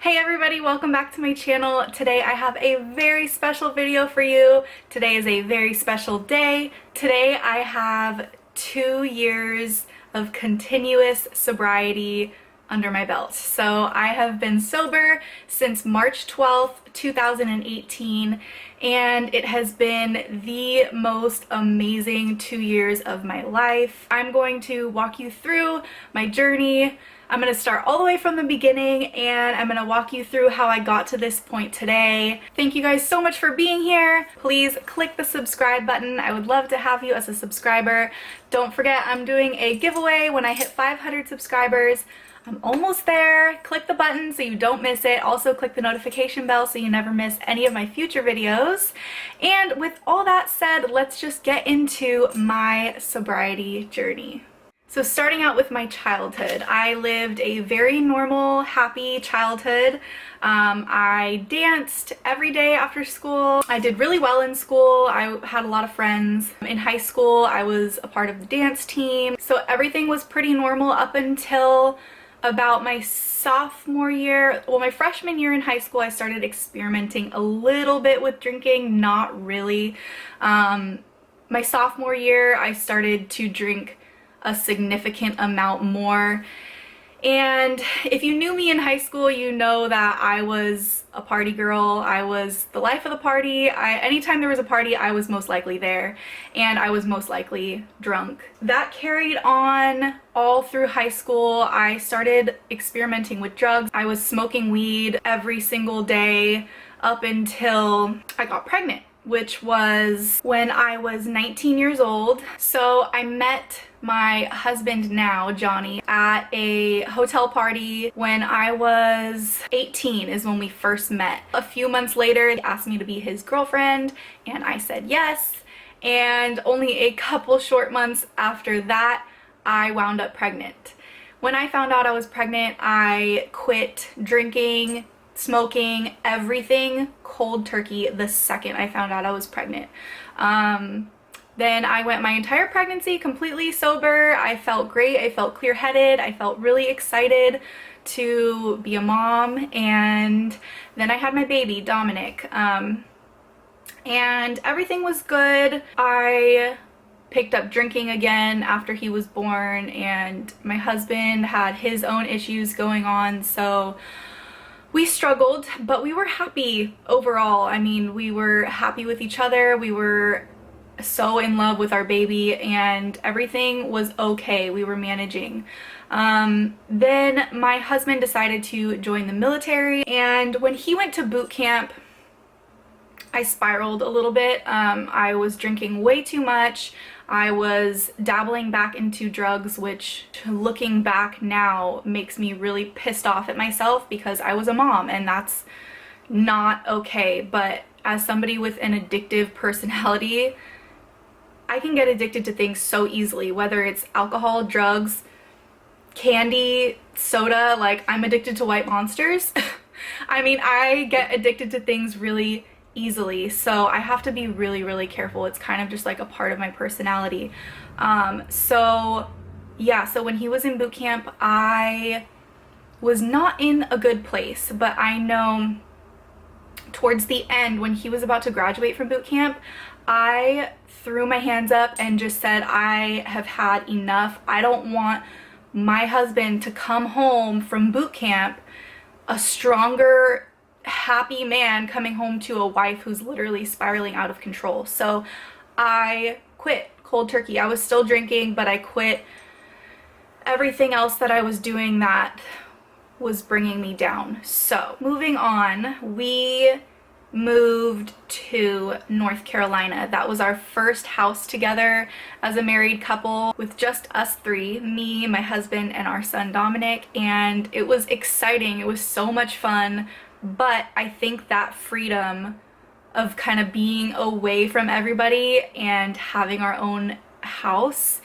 Hey everybody, welcome back to my channel. Today I have a very special video for you. Today is a very special day. Today I have 2 years of continuous sobriety under my belt. So I have been sober since March 12th, 2018, and it has been the most amazing 2 years of my life. I'm going to walk you through my journey. I'm going to start all the way from the beginning and I'm going to walk you through how I got to this point today. Thank you guys so much for being here. Please click the subscribe button. I would love to have you as a subscriber. Don't forget, I'm doing a giveaway when I hit 500 subscribers. I'm almost there. Click the button so you don't miss it. Also click the notification bell so you never miss any of my future videos. And with all that said, let's just get into my sobriety journey. So starting out with my childhood, I lived a very normal, happy childhood. I danced every day after school. I did really well in school. I had a lot of friends. In high school, I was a part of the dance team. So everything was pretty normal up until about my sophomore year. Well, my freshman year in high school, I started experimenting a little bit with drinking, not really. My sophomore year, I started to drink a significant amount more. And if you knew me in high school, you know that I was a party girl. I was the life of the party. Anytime there was a party, I was most likely there, and I was most likely drunk. That carried on all through high school. I started experimenting with drugs. I was smoking weed every single day up until I got pregnant, which was when I was 19 years old. So I met my husband now, Johnny, at a hotel party when I was 18 is when we first met. A few months later, he asked me to be his girlfriend and I said yes. And only a couple short months after that, I wound up pregnant. When I found out I was pregnant, I quit drinking, smoking, everything cold turkey the second I found out I was pregnant. Then I went my entire pregnancy completely sober. I felt great. I felt clear-headed. I felt really excited to be a mom. And then I had my baby, Dominic. And everything was good. I picked up drinking again after he was born, and my husband had his own issues going on, so we struggled, but we were happy overall. I mean, we were happy with each other. We were so in love with our baby and everything was okay. We were managing. Then my husband decided to join the military, and when he went to boot camp, I spiraled a little bit. I was drinking way too much. I was dabbling back into drugs, which looking back now makes me really pissed off at myself because I was a mom and that's not okay. But as somebody with an addictive personality, I can get addicted to things so easily, whether it's alcohol, drugs, candy, soda. Like, I'm addicted to White Monsters. I mean, I get addicted to things really easily, so I have to be really, really careful. It's kind of just like a part of my personality. So when he was in boot camp, I was not in a good place, but I know towards the end, when he was about to graduate from boot camp, I threw my hands up and just said, I have had enough. I don't want my husband to come home from boot camp a stronger, happy man coming home to a wife who's literally spiraling out of control. So I quit cold turkey. I was still drinking, but I quit everything else that I was doing that was bringing me down. So moving on, we moved to North Carolina. That was our first house together as a married couple with just us three, me, my husband, and our son Dominic, and it was exciting. It was so much fun, but I think that freedom of kind of being away from everybody and having our own house,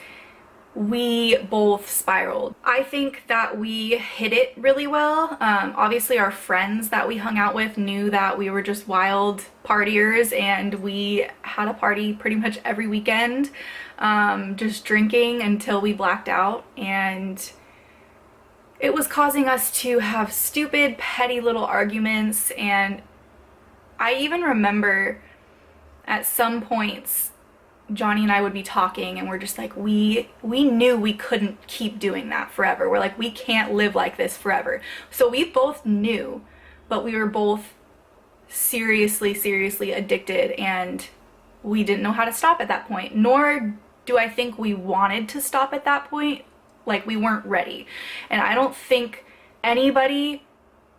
we both spiraled. I think that we hit it really well. Obviously our friends that we hung out with knew that we were just wild partiers, and we had a party pretty much every weekend, just drinking until we blacked out, and it was causing us to have stupid, petty little arguments. And I even remember at some points Johnny and I would be talking and we're just like, we knew we couldn't keep doing that forever. We're like, we can't live like this forever. So we both knew, but we were both seriously addicted, and we didn't know how to stop at that point. Nor do I think we wanted to stop at that point. Like, we weren't ready. And I don't think anybody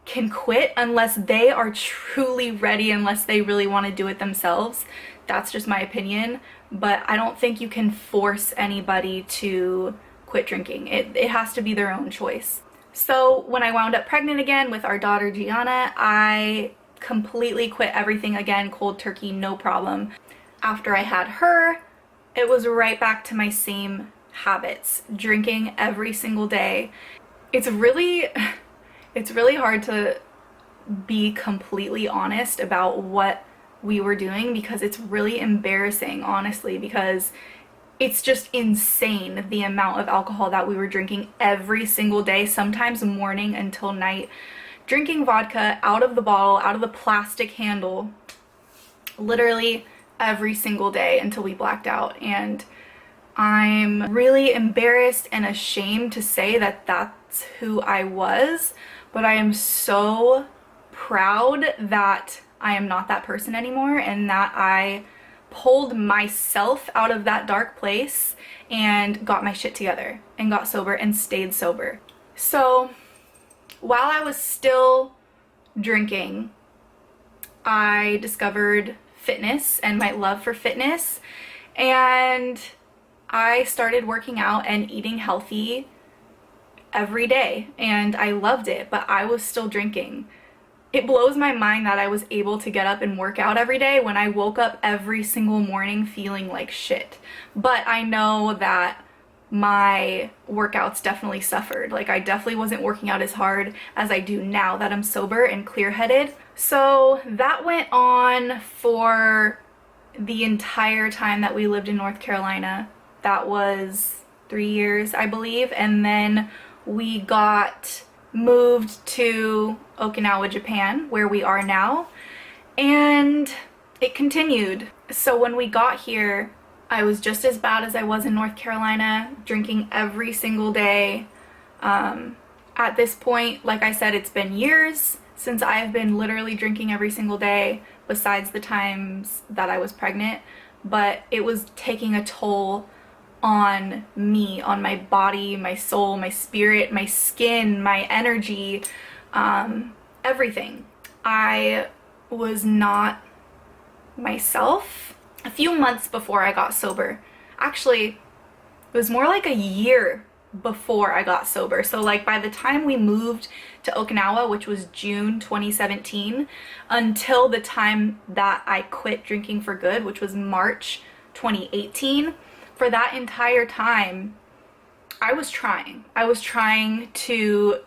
can quit unless they are truly ready, unless they really want to do it themselves. That's just my opinion. But I don't think you can force anybody to quit drinking. It has to be their own choice. So when I wound up pregnant again with our daughter Gianna, I completely quit everything again, cold turkey, no problem. After I had her, it was right back to my same habits, drinking every single day. It's really hard to be completely honest about what we were doing, because it's really embarrassing, honestly, because it's just insane the amount of alcohol that we were drinking every single day, sometimes morning until night, drinking vodka out of the bottle, out of the plastic handle, literally every single day until we blacked out. And I'm really embarrassed and ashamed to say that that's who I was, but I am so proud that I am not that person anymore, and that I pulled myself out of that dark place and got my shit together and got sober and stayed sober. So while I was still drinking, I discovered fitness and my love for fitness, and I started working out and eating healthy every day, and I loved it, but I was still drinking. It blows my mind that I was able to get up and work out every day when I woke up every single morning feeling like shit. But I know that my workouts definitely suffered. Like, I definitely wasn't working out as hard as I do now that I'm sober and clear-headed. So that went on for the entire time that we lived in North Carolina. That was 3 years, I believe. And then we got moved to Okinawa, Japan, where we are now, and it continued. So when we got here, I was just as bad as I was in North Carolina, drinking every single day. At this point, like I said, it's been years since I've been literally drinking every single day, besides the times that I was pregnant, but it was taking a toll on me, on my body, my soul, my spirit, my skin, my energy, everything. I was not myself. A few months before I got sober, actually, it was more like a year before I got sober. So like by the time we moved to Okinawa, which was June 2017, until the time that I quit drinking for good, which was March 2018, for that entire time, I was trying. I was trying to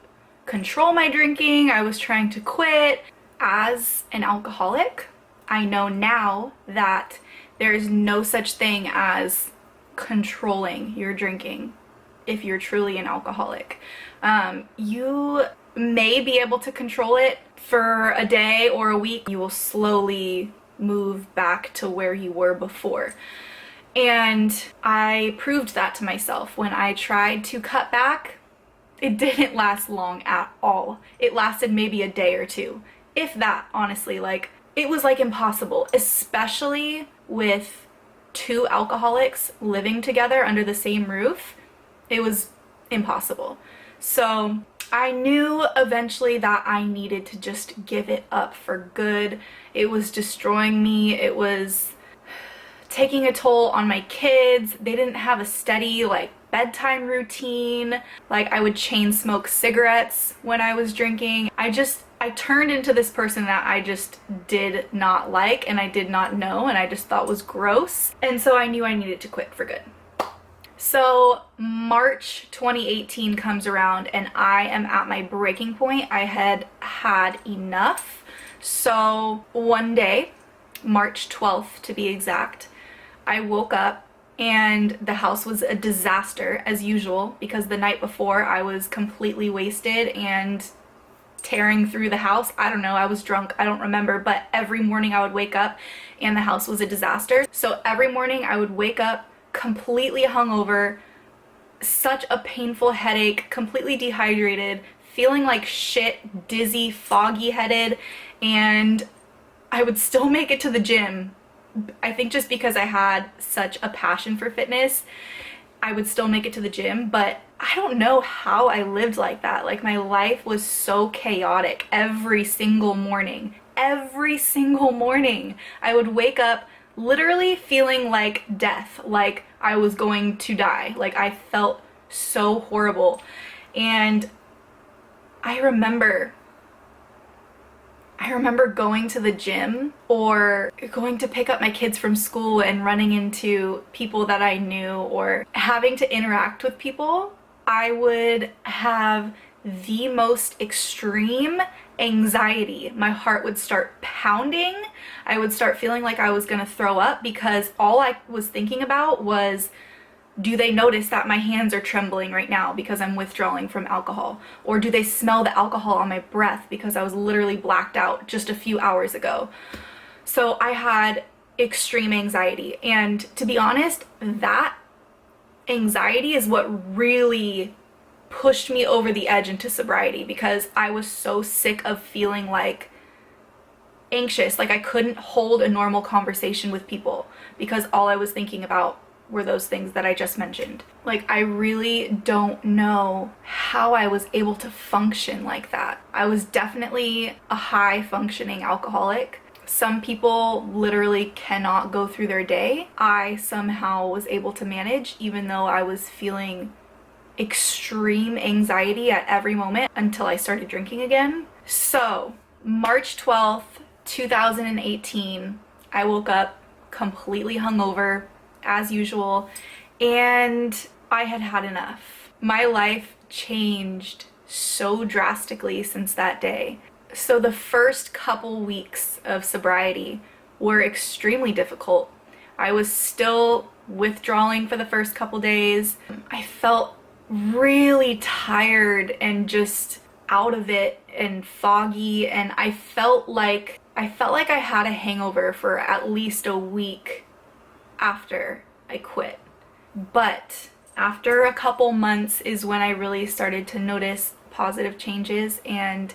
control my drinking. I was trying to quit. As an alcoholic, I know now that there is no such thing as controlling your drinking if you're truly an alcoholic. You may be able to control it for a day or a week. You will slowly move back to where you were before. And I proved that to myself when I tried to cut back. It didn't last long at all. It lasted maybe a day or two, if that, honestly. Like, it was like impossible, especially with two alcoholics living together under the same roof. It was impossible. So I knew eventually that I needed to just give it up for good. It was destroying me. It was taking a toll on my kids. They didn't have a steady like bedtime routine. Like, I would chain smoke cigarettes when I was drinking. I turned into this person that I just did not like, and I did not know, and I just thought was gross. And so I knew I needed to quit for good. So March 2018 comes around and I am at my breaking point. I had had enough. So one day, March 12th to be exact, I woke up and the house was a disaster as usual because the night before I was completely wasted and tearing through the house. I don't know, I was drunk, I don't remember, but every morning I would wake up and the house was a disaster. So every morning I would wake up completely hungover, such a painful headache, completely dehydrated, feeling like shit, dizzy, foggy headed, and I would still make it to the gym. I think just because I had such a passion for fitness, I would still make it to the gym, but I don't know how I lived like that. Like, my life was so chaotic every single morning. Every single morning, I would wake up literally feeling like death, like I was going to die. Like, I felt so horrible. And I remember going to the gym or going to pick up my kids from school and running into people that I knew or having to interact with people. I would have the most extreme anxiety. My heart would start pounding. I would start feeling like I was gonna throw up because all I was thinking about was, do they notice that my hands are trembling right now because I'm withdrawing from alcohol? Or do they smell the alcohol on my breath because I was literally blacked out just a few hours ago? So I had extreme anxiety. And to be honest, that anxiety is what really pushed me over the edge into sobriety, because I was so sick of feeling like anxious. Like, I couldn't hold a normal conversation with people because all I was thinking about were those things that I just mentioned. Like, I really don't know how I was able to function like that. I was definitely a high functioning alcoholic. Some people literally cannot go through their day. I somehow was able to manage, even though I was feeling extreme anxiety at every moment until I started drinking again. So, March 12th, 2018, I woke up completely hungover, as usual, and I had had enough. My life changed so drastically since that day. So the first couple weeks of sobriety were extremely difficult. I was still withdrawing for the first couple days. I felt really tired and just out of it and foggy, and I felt like I had a hangover for at least a week after I quit. But after a couple months is when I really started to notice positive changes, and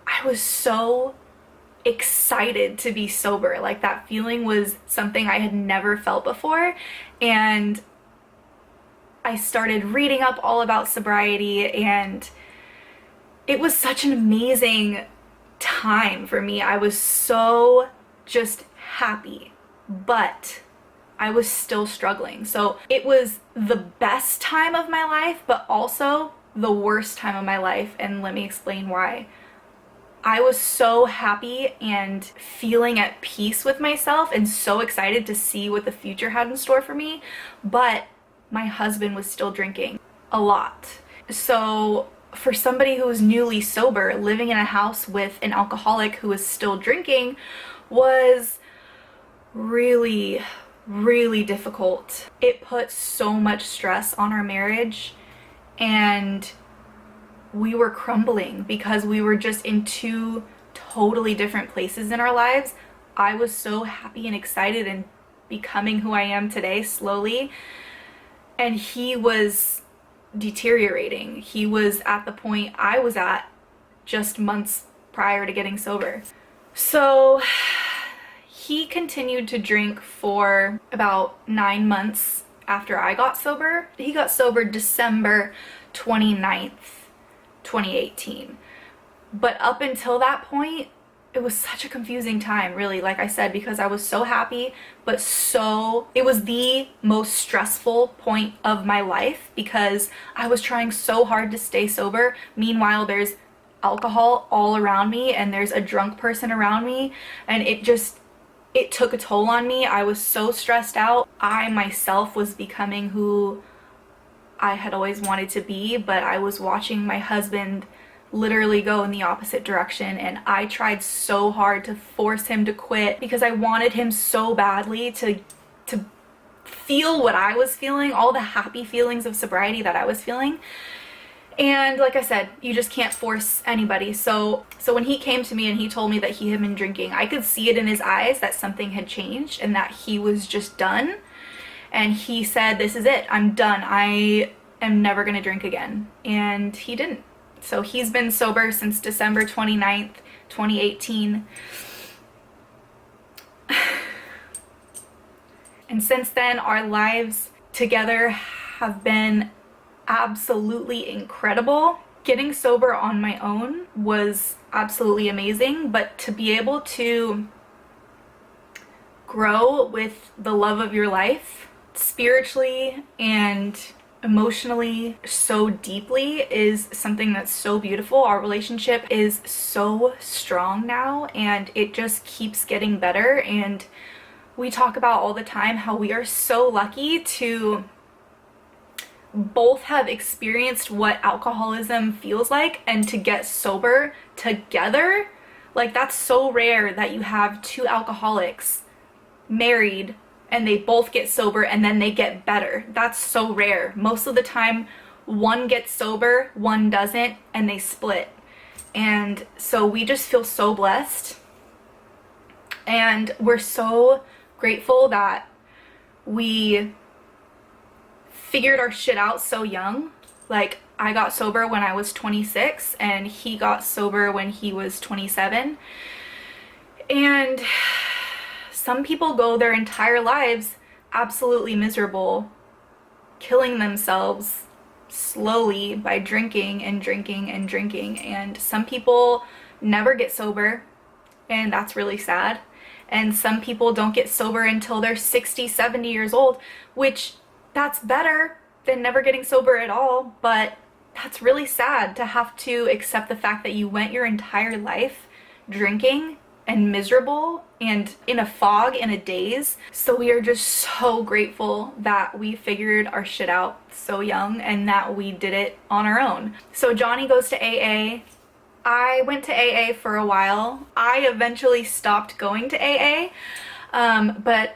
I was so excited to be sober. Like, that feeling was something I had never felt before, and I started reading up all about sobriety, and it was such an amazing time for me. I was so just happy, but I was still struggling. So it was the best time of my life, but also the worst time of my life, and let me explain why. I was so happy and feeling at peace with myself and so excited to see what the future had in store for me, but my husband was still drinking a lot. So for somebody who was newly sober, living in a house with an alcoholic who was still drinking was really, really difficult. It put so much stress on our marriage, and we were crumbling because we were just in two totally different places in our lives. I was so happy and excited and becoming who I am today slowly, and he was deteriorating. He was at the point I was at just months prior to getting sober. So he continued to drink for about 9 months after I got sober. He got sober December 29th, 2018. But up until that point, it was such a confusing time, really, like I said, because I was so happy, but it was the most stressful point of my life because I was trying so hard to stay sober. Meanwhile, there's alcohol all around me and there's a drunk person around me, and it took a toll on me. I was so stressed out. I myself was becoming who I had always wanted to be, but I was watching my husband literally go in the opposite direction, and I tried so hard to force him to quit because I wanted him so badly to feel what I was feeling, all the happy feelings of sobriety that I was feeling. And like I said, you just can't force anybody. So when he came to me and he told me that he had been drinking, I could see it in his eyes that something had changed and that he was just done. And he said, this is it, I'm done. I am never gonna drink again. And he didn't. So he's been sober since December 29th, 2018. And since then, our lives together have been absolutely incredible. Getting sober on my own was absolutely amazing, but to be able to grow with the love of your life spiritually and emotionally so deeply is something that's so beautiful. Our relationship is so strong now, and it just keeps getting better. And we talk about all the time how we are so lucky to both have experienced what alcoholism feels like and to get sober together. Like, that's so rare that you have two alcoholics married and they both get sober and then they get better. That's so rare. Most of the time, one gets sober, one doesn't, and they split. And so we just feel so blessed. And we're so grateful that we figured our shit out so young. Like, I got sober when I was 26 and he got sober when he was 27. And some people go their entire lives absolutely miserable, killing themselves slowly by drinking and drinking and drinking. And some people never get sober, and that's really sad. And some people don't get sober until they're 60, 70 years old, which that's better than never getting sober at all. But that's really sad to have to accept the fact that you went your entire life drinking and miserable and in a fog, in a daze. So we are just so grateful that we figured our shit out so young and that we did it on our own. So Johnny goes to AA. I went to AA for a while. I eventually stopped going to AA, but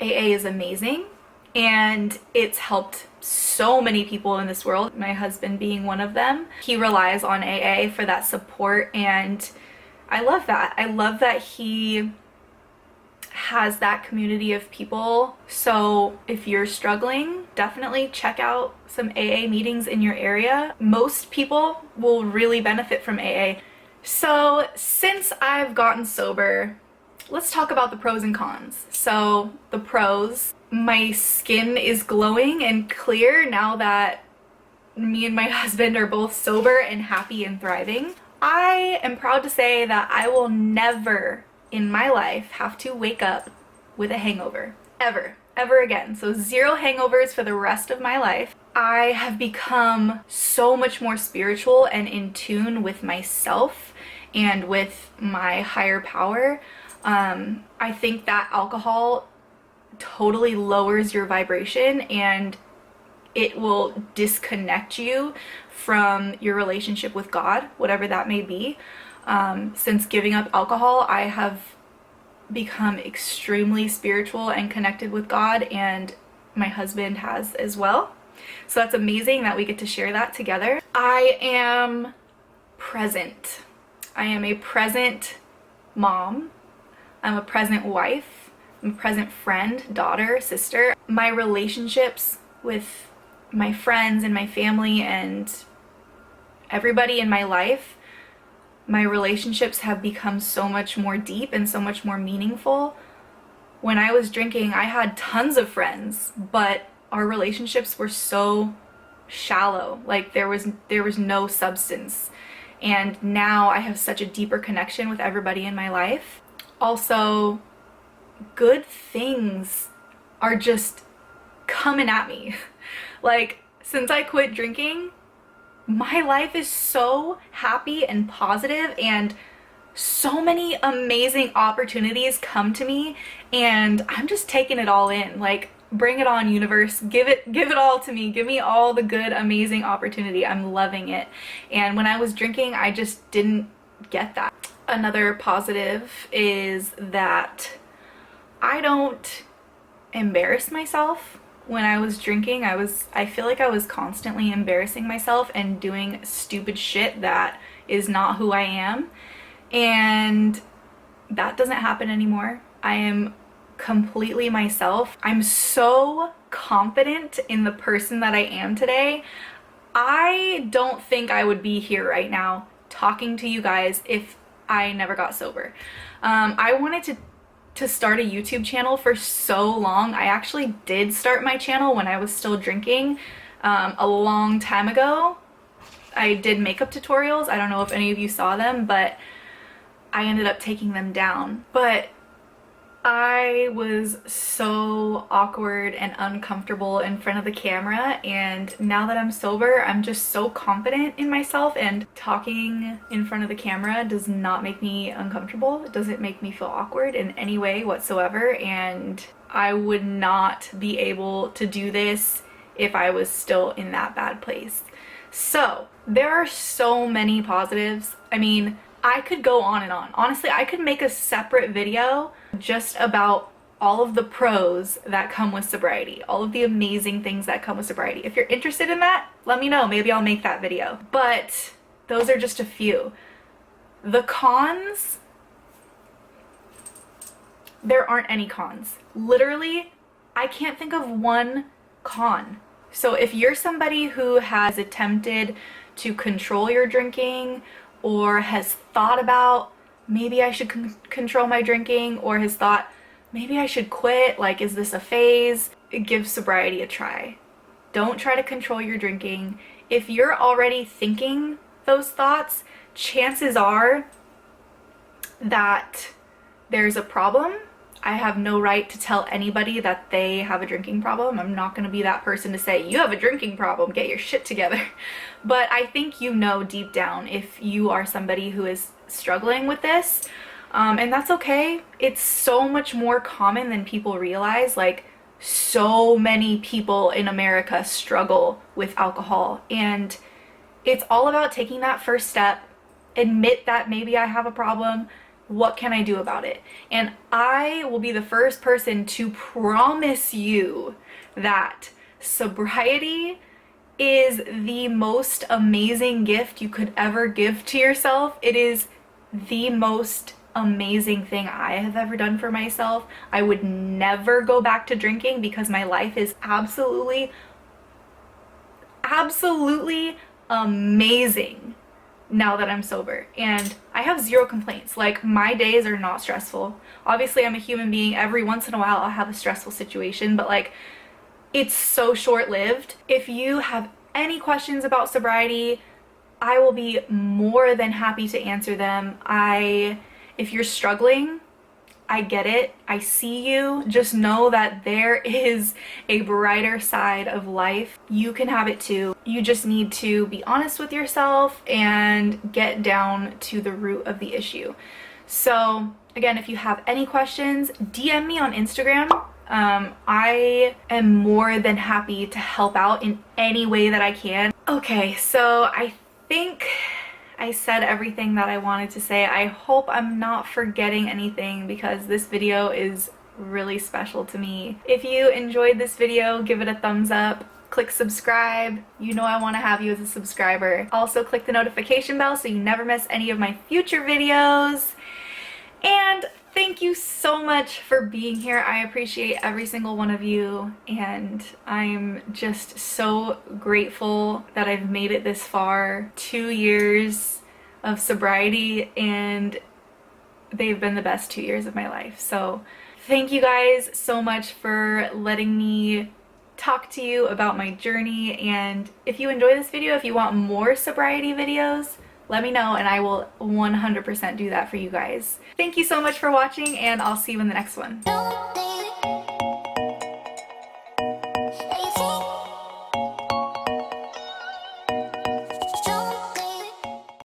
AA is amazing and it's helped so many people in this world, my husband being one of them. He relies on AA for that support, and I love that. I love that he has that community of people. So if you're struggling, definitely check out some AA meetings in your area. Most people will really benefit from AA. So since I've gotten sober, let's talk about the pros and cons. So the pros, my skin is glowing and clear now that me and my husband are both sober and happy and thriving. I am proud to say that I will never in my life have to wake up with a hangover. Ever again. So 0 hangovers for the rest of my life. I have become so much more spiritual and in tune with myself and with my higher power. I think that alcohol totally lowers your vibration and it will disconnect you from your relationship with God, whatever that may be. Since giving up alcohol, I have become extremely spiritual and connected with God, and my husband has as well. So that's amazing that we get to share that together. I am present. I am a present mom. I'm a present wife. I'm a present friend, daughter, sister. My relationships with my friends and my family and everybody in my life, my relationships have become so much more deep and so much more meaningful. When I was drinking, I had tons of friends, but our relationships were so shallow. Like there was no substance. And now I have such a deeper connection with everybody in my life. Also, good things are just coming at me. Like, since I quit drinking, my life is so happy and positive, and so many amazing opportunities come to me, and I'm just taking it all in. Like, bring it on, universe. Give it all to me. Give me all the good, amazing opportunity. I'm loving it. And when I was drinking, I just didn't get that. Another positive is that I don't embarrass myself when I was drinking. I feel like I was constantly embarrassing myself and doing stupid shit that is not who I am. And that doesn't happen anymore. I am completely myself. I'm so confident in the person that I am today. I don't think I would be here right now talking to you guys if I never got sober. I wanted to start a YouTube channel for so long. I actually did start my channel when I was still drinking a long time ago. I did makeup tutorials. I don't know if any of you saw them, but I ended up taking them down. But I was so awkward and uncomfortable in front of the camera, and now that I'm sober, I'm just so confident in myself, and talking in front of the camera does not make me uncomfortable. It doesn't make me feel awkward in any way whatsoever, and I would not be able to do this if I was still in that bad place. So there are so many positives. I mean, I could go on and on. Honestly, I could make a separate video just about all of the pros that come with sobriety, all of the amazing things that come with sobriety. If you're interested in that, let me know. Maybe I'll make that video. But those are just a few. The cons, there aren't any cons. Literally, I can't think of one con. So if you're somebody who has attempted to control your drinking, or has thought about maybe I should control my drinking, or has thought maybe I should quit, like, is this a phase? Give sobriety a try. Don't try to control your drinking. If you're already thinking those thoughts, chances are that there's a problem. I have no right to tell anybody that they have a drinking problem. I'm not going to be that person to say, you have a drinking problem, get your shit together. But I think you know deep down if you are somebody who is struggling with this, and that's okay. It's so much more common than people realize. Like, so many people in America struggle with alcohol, and it's all about taking that first step, admit that maybe I have a problem. What can I do about it? And I will be the first person to promise you that sobriety is the most amazing gift you could ever give to yourself. It is the most amazing thing I have ever done for myself. I would never go back to drinking because my life is absolutely amazing now that I'm sober, and I have zero complaints. Like, my days are not stressful. Obviously, I'm a human being. Every once in a while I'll have a stressful situation, but like, it's so short-lived. If you have any questions about sobriety, I will be more than happy to answer them. If you're struggling, I get it. I see you. Just know that there is a brighter side of life. You can have it too. You just need to be honest with yourself and get down to the root of the issue. So again, if you have any questions, DM me on Instagram. I am more than happy to help out in any way that I can. Okay, so I think I said everything that I wanted to say. I hope I'm not forgetting anything because this video is really special to me. If you enjoyed this video, give it a thumbs up. Click subscribe. You know I want to have you as a subscriber. Also click the notification bell so you never miss any of my future videos. And thank you so much for being here. I appreciate every single one of you, and I'm just so grateful that I've made it this far. 2 years of sobriety, and they've been the best 2 years of my life. So thank you guys so much for letting me talk to you about my journey, and if you enjoy this video, if you want more sobriety videos, let me know and I will 100% do that for you guys. Thank you so much for watching, and I'll see you in the next one.